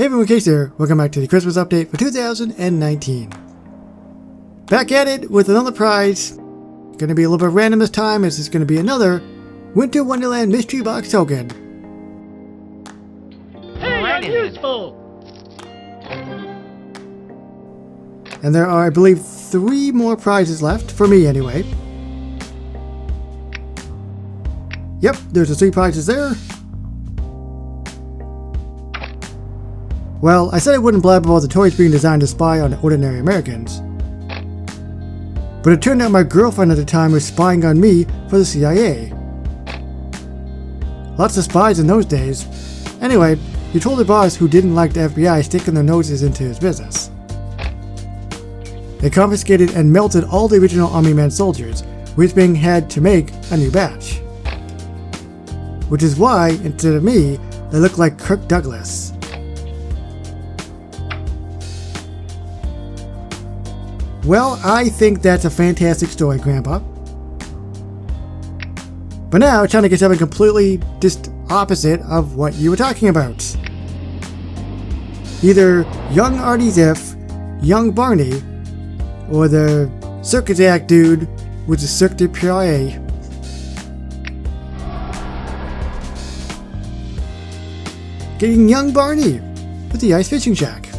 Hey everyone, Case here. Welcome back to the Christmas update for 2019. Back at it with another prize. Gonna be a little bit random this time, as it's gonna be another Winter Wonderland Mystery Box token. Hey, useful! And there are, I believe, 3 more prizes left, for me anyway. Yep, there's the 3 prizes there. Well, I said I wouldn't blab about the toys being designed to spy on ordinary Americans. But it turned out my girlfriend at the time was spying on me for the CIA. Lots of spies in those days. Anyway, he told the boss who didn't like the FBI sticking their noses into his business. They confiscated and melted all the original Army Man soldiers, which being had to make a new batch. Which is why, instead of me, they look like Kirk Douglas. Well, I think that's a fantastic story, Grandpa. But now, trying to get something completely just opposite of what you were talking about. Either Young Artie Ziff, Young Barney, or the circus act dude with the Cirque du Soleil. Getting Young Barney with the Ice Fishing Shack.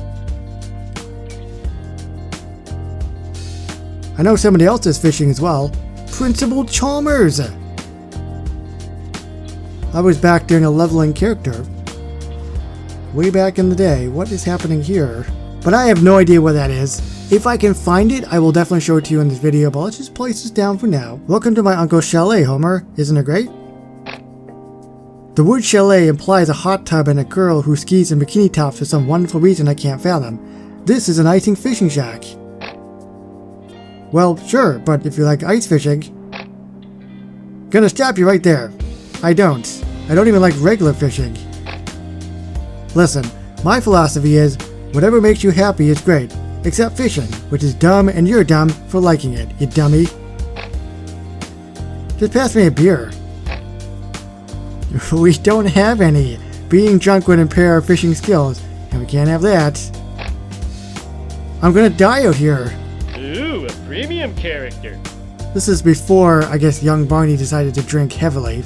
I know somebody else is fishing as well. Principal Chalmers! I was back during a leveling character. Way back in the day. What is happening here? But I have no idea what that is. If I can find it, I will definitely show it to you in this video, but let's just place this down for now. Welcome to my uncle's chalet, Homer. Isn't it great? The word chalet implies a hot tub and a girl who skis in bikini tops for some wonderful reason I can't fathom. This is an icing fishing shack. Well, sure, but if you like ice fishing... Gonna stop you right there. I don't even like regular fishing. Listen, my philosophy is, whatever makes you happy is great, except fishing, which is dumb and you're dumb for liking it, you dummy. Just pass me a beer. We don't have any. Being drunk would impair our fishing skills, and we can't have that. I'm gonna die out here. Ooh, a premium character. This is before, I guess, young Barney decided to drink heavily.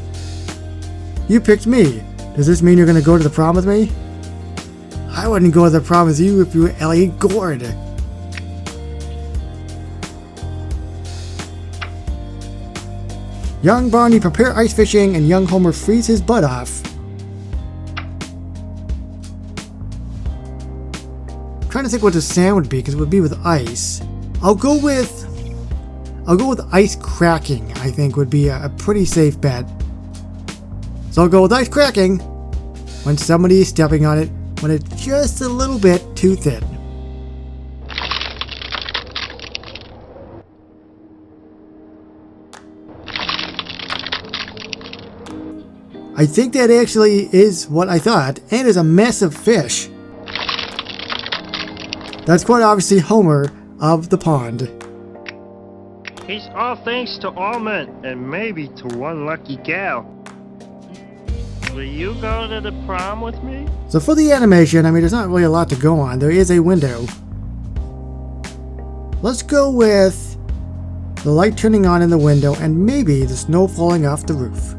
You picked me. Does this mean you're gonna go to the prom with me? I wouldn't go to the prom with you if you were Elliot Gord. Young Barney prepare ice fishing and young Homer freeze his butt off. I'm trying to think what the sound would be, because it would be with ice. I'll go with ice cracking, I think would be a pretty safe bet. So I'll go with ice cracking when somebody is stepping on it when it's just a little bit too thin. I think that actually is what I thought, and is a massive fish. That's quite obviously Homer of the pond. He's all thanks to all men, and maybe to one lucky gal. Will you go to the prom with me? So for the animation, I mean, there's not really a lot to go on. There is a window. Let's go with the light turning on in the window and maybe the snow falling off the roof.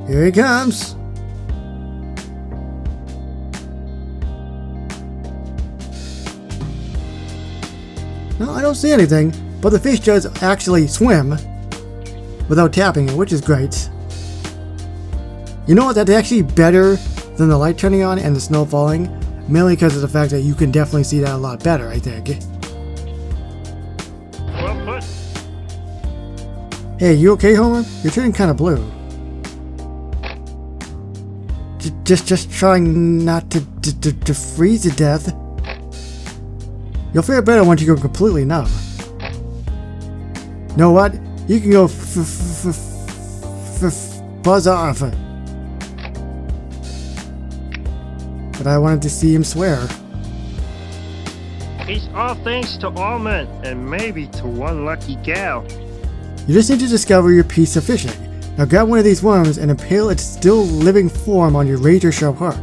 Here he comes. No, I don't see anything, but the fish does actually swim without tapping it, which is great. You know what, that's actually better than the light turning on and the snow falling, mainly because of the fact that you can definitely see that a lot better, I think. Well put. Hey, you okay, Homer? You're turning kind of blue. Just trying not to freeze to death. You'll feel better once you go completely numb. Know what? You can go buzz off. But I wanted to see him swear. He's all thanks to all men, and maybe to one lucky gal. You just need to discover your piece of fishing. Now grab one of these worms and impale its still living form on your razor sharp hook.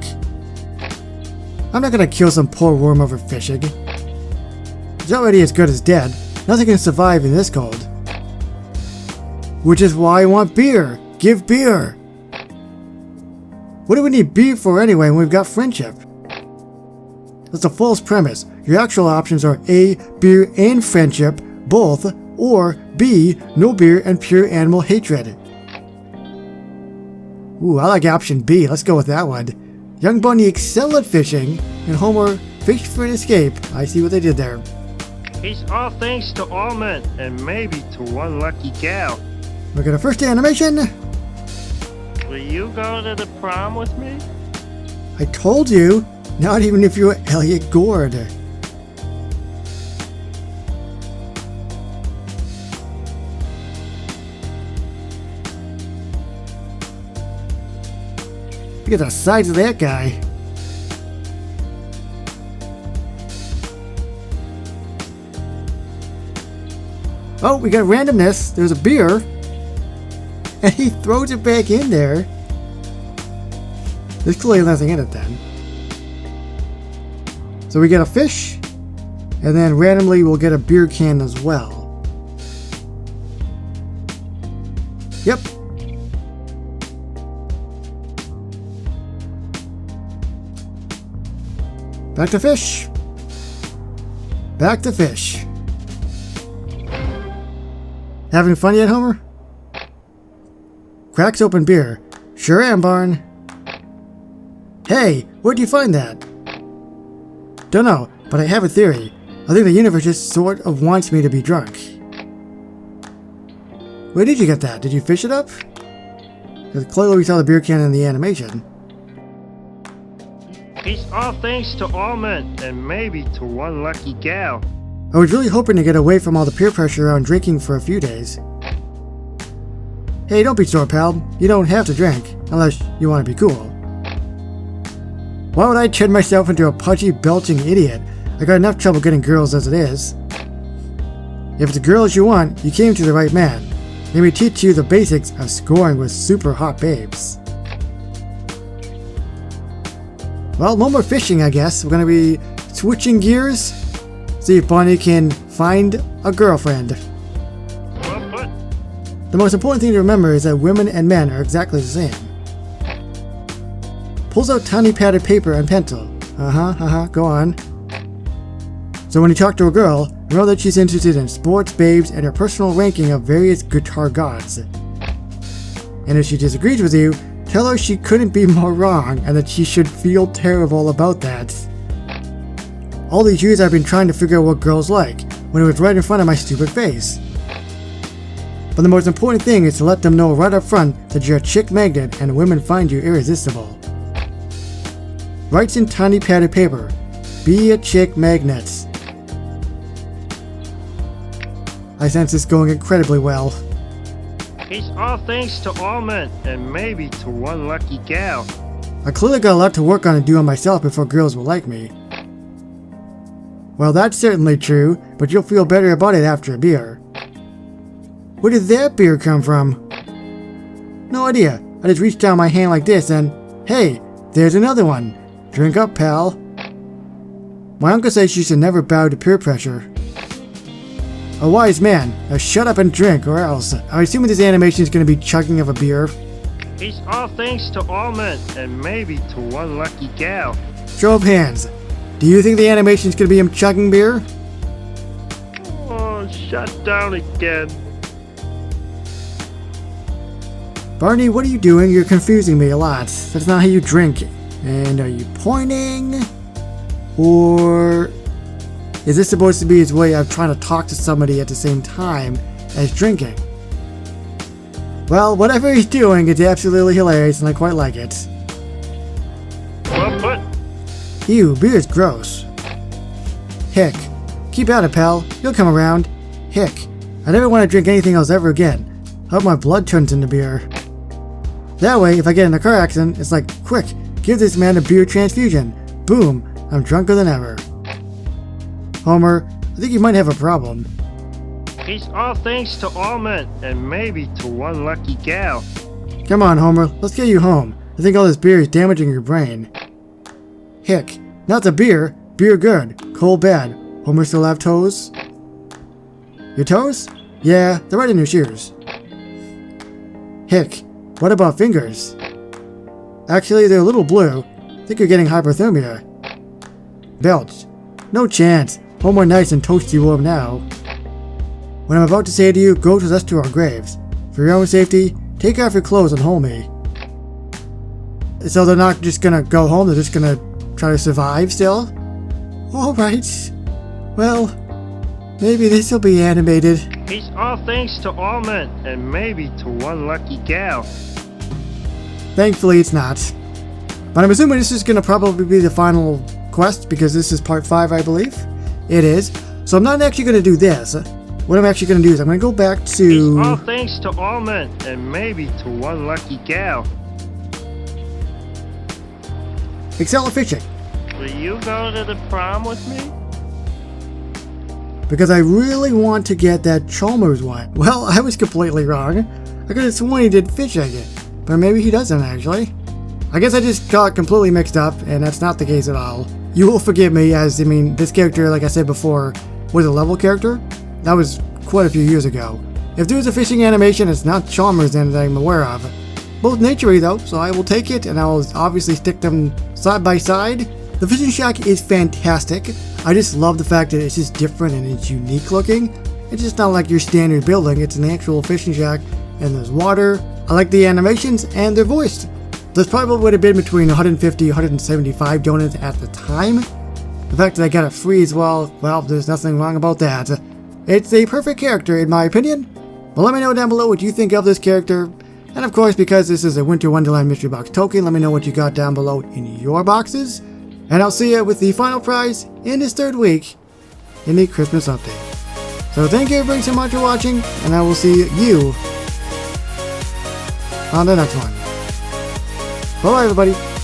I'm not gonna kill some poor worm over fishing. He's already as good as dead. Nothing can survive in this cold. Which is why I want beer. Give beer. What do we need beer for anyway when we've got friendship? That's a false premise. Your actual options are A, beer and friendship, both, or B, no beer and pure animal hatred. Ooh, I like option B. Let's go with that one. Young Barney excelled at fishing, and Homer fished for an escape. I see what they did there. He's all thanks to all men, and maybe to one lucky gal. Look at the first animation. Will you go to the prom with me? I told you, not even if you were Elliot Gourd. Look at the size of that guy. Oh, we got randomness. There's a beer. And he throws it back in there. There's clearly nothing in it then. So we get a fish. And then randomly we'll get a beer can as well. Yep. Back to fish. Back to fish. Having fun yet, Homer? Cracks open beer. Sure am, Barn. Hey, where'd you find that? Don't know, but I have a theory. I think the universe just sort of wants me to be drunk. Where did you get that? Did you fish it up? Because clearly we saw the beer can in the animation. He's all thanks to all men, and maybe to one lucky gal. I was really hoping to get away from all the peer pressure around drinking for a few days. Hey, don't be sore, pal. You don't have to drink, unless you want to be cool. Why would I turn myself into a pudgy, belching idiot? I got enough trouble getting girls as it is. If it's girls you want, you came to the right man. Let me teach you the basics of scoring with super hot babes. Well, no more fishing, I guess. We're gonna be switching gears. See if Barney can find a girlfriend. The most important thing to remember is that women and men are exactly the same. Pulls out tiny padded paper and pencil. Go on. So when you talk to a girl, know that she's interested in sports, babes, and her personal ranking of various guitar gods. And if she disagrees with you, tell her she couldn't be more wrong and that she should feel terrible about that. All these years I've been trying to figure out what girls like, when it was right in front of my stupid face. But the most important thing is to let them know right up front that you're a chick magnet and women find you irresistible. Writes in tiny padded paper, be a chick magnet. I sense this going incredibly well. He's all thanks to all men, and maybe to one lucky gal. I clearly got a lot to work on and do on myself before girls will like me. Well, that's certainly true, but you'll feel better about it after a beer. Where did that beer come from? No idea. I just reached down my hand like this and, hey, there's another one. Drink up, pal. My uncle says you should never bow to peer pressure. A wise man. Now shut up and drink, or else. I'm assuming this animation is going to be chugging of a beer. He's all thanks to all men, and maybe to one lucky gal. Show of hands. Do you think the animation is going to be him chugging beer? Oh, shut down again. Barney, what are you doing? You're confusing me a lot. That's not how you drink. And are you pointing? Or is this supposed to be his way of trying to talk to somebody at the same time as drinking? Well, whatever he's doing, it's absolutely hilarious and I quite like it. What? Ew, beer is gross. Hick. Keep at it, pal. You'll come around. Hick. I never want to drink anything else ever again. I hope my blood turns into beer. That way, if I get in a car accident, it's like, quick, give this man a beer transfusion. Boom, I'm drunker than ever. Homer, I think you might have a problem. He's all thanks to all men, and maybe to one lucky gal. Come on, Homer, let's get you home. I think all this beer is damaging your brain. Hick, Not the beer. Beer good. Cold bad. Homer still have toes? Your toes? Yeah, they're right in your shoes. Hick. What about fingers? Actually, they're a little blue. Think you're getting hypothermia. Belch. No chance. Homer nice and toasty warm now. What I'm about to say to you goes with us to our graves. For your own safety, take off your clothes and hold me. So they're not just gonna go home, they're just gonna try to survive still? Alright. Well, maybe this'll be animated. He's all thanks to all men, and maybe to one lucky gal. Thankfully it's not. But I'm assuming this is gonna probably be the final quest, because this is part 5, I believe. It is. So I'm not actually gonna do this. What I'm actually gonna do is I'm gonna go back to... He's all thanks to all men, and maybe to one lucky gal. Excel fishing. Will you go to the prom with me? Because I really want to get that Chalmers one. Well, I was completely wrong. I could have sworn he did fishing, but maybe he doesn't actually. I guess I just got completely mixed up, and that's not the case at all. You will forgive me, as, I mean, this character, like I said before, was a level character. That was quite a few years ago. If there's a fishing animation, it's not Chalmers that I'm aware of. Both naturey though, so I will take it, and I'll obviously stick them side by side. The fishing shack is fantastic. I just love the fact that it's just different and it's unique looking. It's just not like your standard building, it's an actual fishing shack, and there's water. I like the animations, and they're voiced. This probably would have been between 150 175 donuts at the time. The fact that I got it free as well, there's nothing wrong about that. It's a perfect character in my opinion. Well, let me know down below what you think of this character. And of course, because this is a Winter Wonderland Mystery Box token, let me know what you got down below in your boxes. And I'll see you with the final prize in this 3rd week in the Christmas update. So thank you everybody so much for watching, and I will see you on the next one. Bye everybody.